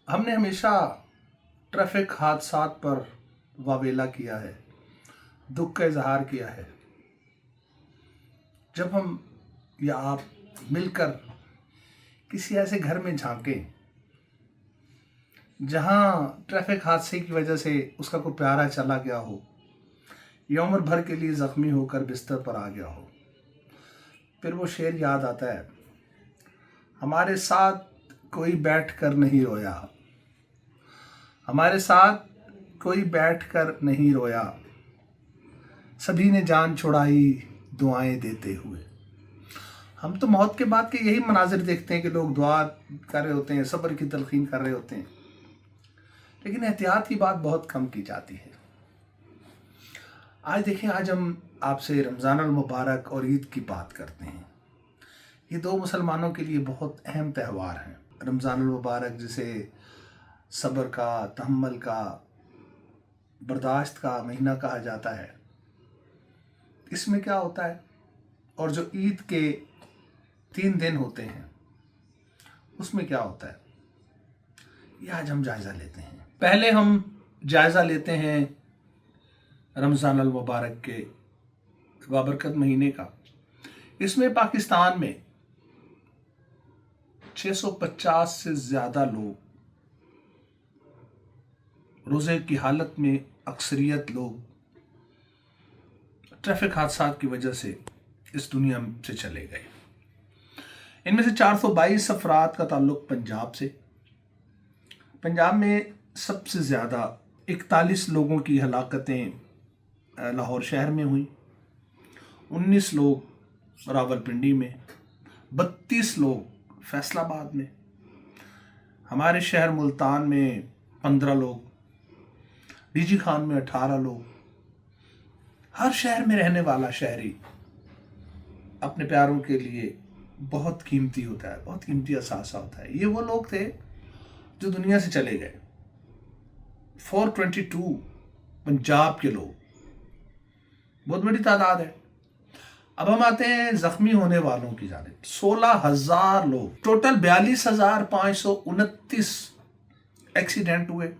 ہم نے ہمیشہ ٹریفک حادثات پر واویلا کیا ہے، دکھ کا اظہار کیا ہے۔ جب ہم یا آپ مل کر کسی ایسے گھر میں جھانکیں جہاں ٹریفک حادثے کی وجہ سے اس کا کوئی پیارا چلا گیا ہو یا عمر بھر کے لیے زخمی ہو کر بستر پر آ گیا ہو، پھر وہ شعر یاد آتا ہے، ہمارے ساتھ کوئی بیٹھ کر نہیں رویا، ہمارے ساتھ کوئی بیٹھ کر نہیں رویا، سبھی نے جان چھڑائی دعائیں دیتے ہوئے۔ ہم تو موت کے بعد کے یہی مناظر دیکھتے ہیں کہ لوگ دعا کر رہے ہوتے ہیں، صبر کی تلقین کر رہے ہوتے ہیں، لیکن احتیاط کی بات بہت کم کی جاتی ہے۔ آج دیکھیں، آج ہم آپ سے رمضان المبارک اور عید کی بات کرتے ہیں۔ یہ دو مسلمانوں کے لیے بہت اہم تہوار ہیں۔ رمضان المبارک جسے صبر کا، تحمل کا، برداشت کا مہینہ کہا جاتا ہے، اس میں کیا ہوتا ہے؟ اور جو عید کے 3 دن ہوتے ہیں اس میں کیا ہوتا ہے، یہ آج ہم جائزہ لیتے ہیں۔ پہلے ہم جائزہ لیتے ہیں رمضان المبارک کے بابرکت مہینے کا۔ اس میں پاکستان میں 650 سے زیادہ لوگ روزے کی حالت میں، اکثریت لوگ ٹریفک حادثات کی وجہ سے اس دنیا سے چلے گئے۔ ان میں سے 422 افراد کا تعلق پنجاب سے۔ پنجاب میں سب سے زیادہ 41 لوگوں کی ہلاکتیں لاہور شہر میں ہوئیں، 19 لوگ راولپنڈی میں، 32 لوگ فیصل آباد میں، ہمارے شہر ملتان میں 15 لوگ، ڈی جی خان میں 18 لوگ۔ ہر شہر میں رہنے والا شہری اپنے پیاروں کے لیے بہت قیمتی ہوتا ہے، بہت قیمتی اثاثہ ہوتا ہے۔ یہ وہ لوگ تھے جو دنیا سے چلے گئے، 422 پنجاب کے لوگ، بہت بڑی تعداد ہے۔ اب ہم آتے ہیں زخمی ہونے والوں کی جانب، 16,000 لوگ، ٹوٹل 42,529 ایکسیڈنٹ ہوئے۔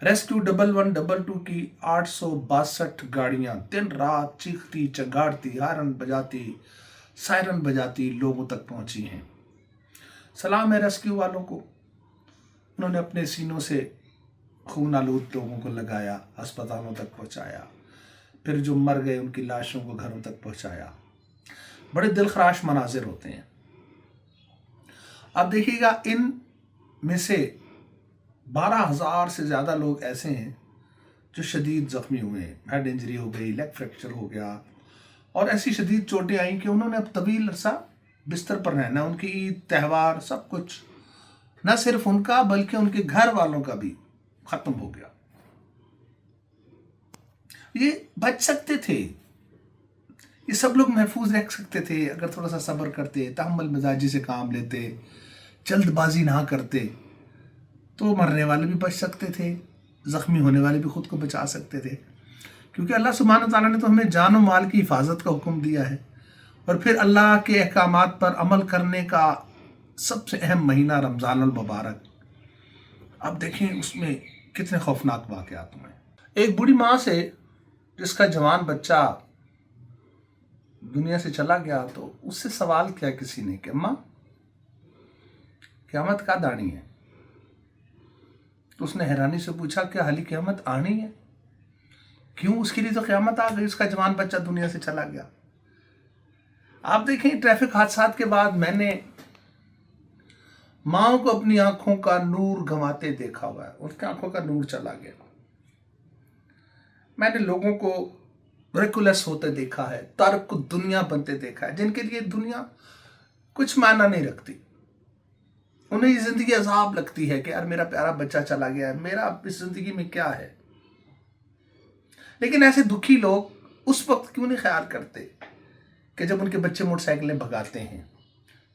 ریسکیو 1122 کی 862 گاڑیاں دن رات چیختی چنگاڑتی، ہارن بجاتی، سائرن بجاتی لوگوں تک پہنچی ہیں۔ سلام ہے ریسکیو والوں کو، انہوں نے اپنے سینوں سے خون آلود لوگوں کو لگایا، ہسپتالوں تک پہنچایا، پھر جو مر گئے ان کی لاشوں کو گھروں تک پہنچایا۔ بڑے دلخراش مناظر ہوتے ہیں۔ اب دیکھیے گا، ان میں سے 12,000 سے زیادہ لوگ ایسے ہیں جو شدید زخمی ہوئے ہیں، ہیڈ انجری ہو گئی، لیگ فریکچر ہو گیا، اور ایسی شدید چوٹیں آئیں کہ انہوں نے اب طویل عرصہ بستر پر رہنا۔ ان کی عید، تہوار، سب کچھ، نہ صرف ان کا بلکہ ان کے گھر والوں کا بھی ختم ہو گیا۔ یہ بچ سکتے تھے، یہ سب لوگ محفوظ رہ سکتے تھے اگر تھوڑا سا صبر کرتے، تحمل مزاجی سے کام لیتے، جلد بازی نہ کرتے، تو مرنے والے بھی بچ سکتے تھے، زخمی ہونے والے بھی خود کو بچا سکتے تھے، کیونکہ اللہ سبحانہ تعالیٰ نے تو ہمیں جان و مال کی حفاظت کا حکم دیا ہے۔ اور پھر اللہ کے احکامات پر عمل کرنے کا سب سے اہم مہینہ رمضان المبارک، اب دیکھیں اس میں کتنے خوفناک واقعات ہوئے۔ ایک بوڑھی ماں سے جس کا جوان بچہ دنیا سے چلا گیا، تو اس سے سوال کیا کسی نے کہ اماں، قیامت کب آنی ہے؟ تو اس نے حیرانی سے پوچھا، کیا حالی قیامت آنی ہے؟ کیوں؟ اس کے لیے تو قیامت آ گئی، اس کا جوان بچہ دنیا سے چلا گیا۔ آپ دیکھیں، ٹریفک حادثات کے بعد میں نے ماں کو اپنی آنکھوں کا نور گنواتے دیکھا ہوا ہے، ان کی آنکھوں کا نور چلا گیا۔ میں نے لوگوں کو ریکولیس ہوتے دیکھا ہے، تارک کو دنیا بنتے دیکھا ہے، جن کے لیے دنیا کچھ معنی نہیں رکھتی۔ انہیں یہ زندگی عذاب لگتی ہے کہ یار میرا پیارا بچہ چلا گیا ہے، میرا اس زندگی میں کیا ہے؟ لیکن ایسے دکھی لوگ اس وقت کیوں نہیں خیال کرتے کہ جب ان کے بچے موٹر سائیکلیں بھگاتے ہیں،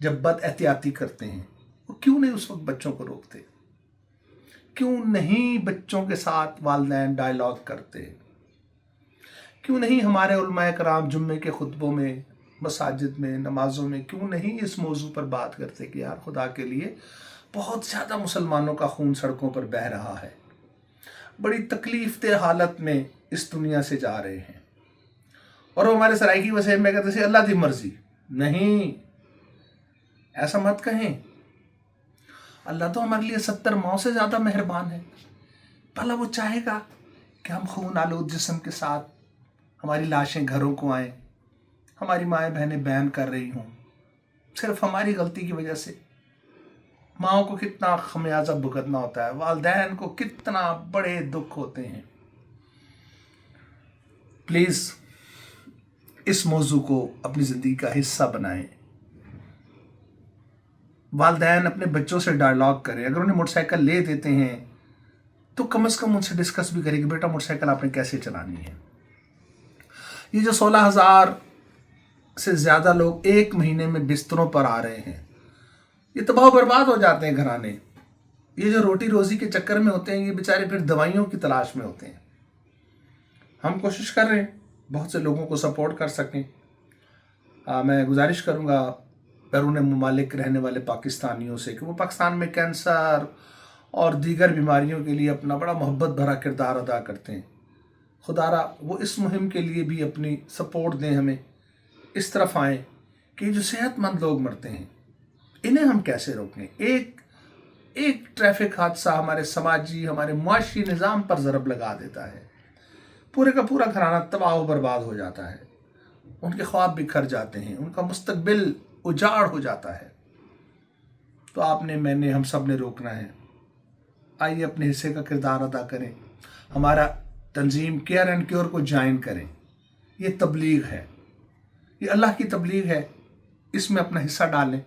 جب بد احتیاطی کرتے ہیں، وہ کیوں نہیں اس وقت بچوں کو روکتے؟ کیوں نہیں بچوں کے ساتھ والدین ڈائلاگ کرتے؟ کیوں نہیں ہمارے علماء کرام جمعے کے خطبوں میں، مساجد میں، نمازوں میں کیوں نہیں اس موضوع پر بات کرتے کہ یار خدا کے لیے بہت زیادہ مسلمانوں کا خون سڑکوں پر بہہ رہا ہے، بڑی تکلیف دہ حالت میں اس دنیا سے جا رہے ہیں، اور وہ ہمارے سرائیکی وسیع میں کہتے ہیں اللہ کی مرضی۔ نہیں، ایسا مت کہیں۔ اللہ تو ہمارے لیے 70 ماؤں سے زیادہ مہربان ہے۔ بھلا وہ چاہے گا کہ ہم خون آلود جسم کے ساتھ ہماری لاشیں گھروں کو آئیں، ہماری مائیں بہنیں بیان کر رہی ہوں صرف ہماری غلطی کی وجہ سے؟ ماؤں کو کتنا خمیازہ بھگتنا ہوتا ہے، والدین کو کتنا بڑے دکھ ہوتے ہیں۔ پلیز اس موضوع کو اپنی زندگی کا حصہ بنائیں۔ والدین اپنے بچوں سے ڈائلاگ کریں، اگر انہیں موٹر سائیکل لے دیتے ہیں تو کم از کم ان سے ڈسکس بھی کریں کہ بیٹا موٹر سائیکل آپ نے کیسے چلانی ہے۔ یہ جو 16,000 سے زیادہ لوگ ایک مہینے میں بستروں پر آ رہے ہیں، یہ تباہ و برباد ہو جاتے ہیں گھرانے۔ یہ جو روٹی روزی کے چکر میں ہوتے ہیں، یہ بیچارے پھر دوائیوں کی تلاش میں ہوتے ہیں۔ ہم کوشش کر رہے ہیں بہت سے لوگوں کو سپورٹ کر سکیں۔ میں گزارش کروں گا بیرون ممالک رہنے والے پاکستانیوں سے کہ وہ پاکستان میں کینسر اور دیگر بیماریوں کے لیے اپنا بڑا محبت بھرا کردار ادا کرتے ہیں، خدا را وہ اس مہم کے لیے بھی اپنی سپورٹ دیں ہمیں، اس طرف آئیں کہ جو صحت مند لوگ مرتے ہیں انہیں ہم کیسے روکیں۔ ایک ٹریفک حادثہ ہمارے سماجی، ہمارے معاشی نظام پر ضرب لگا دیتا ہے، پورے کا پورا گھرانہ تباہ و برباد ہو جاتا ہے، ان کے خواب بکھر جاتے ہیں، ان کا مستقبل اجاڑ ہو جاتا ہے۔ تو آپ نے، میں نے، ہم سب نے روکنا ہے۔ آئیے اپنے حصے کا کردار ادا کریں، ہمارا تنظیم کیئر اینڈ کیور کو جوائن کریں۔ یہ تبلیغ ہے، یہ اللہ کی تبلیغ ہے، اس میں اپنا حصہ ڈالیں،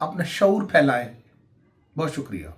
اپنا شعور پھیلائیں۔ بہت شکریہ۔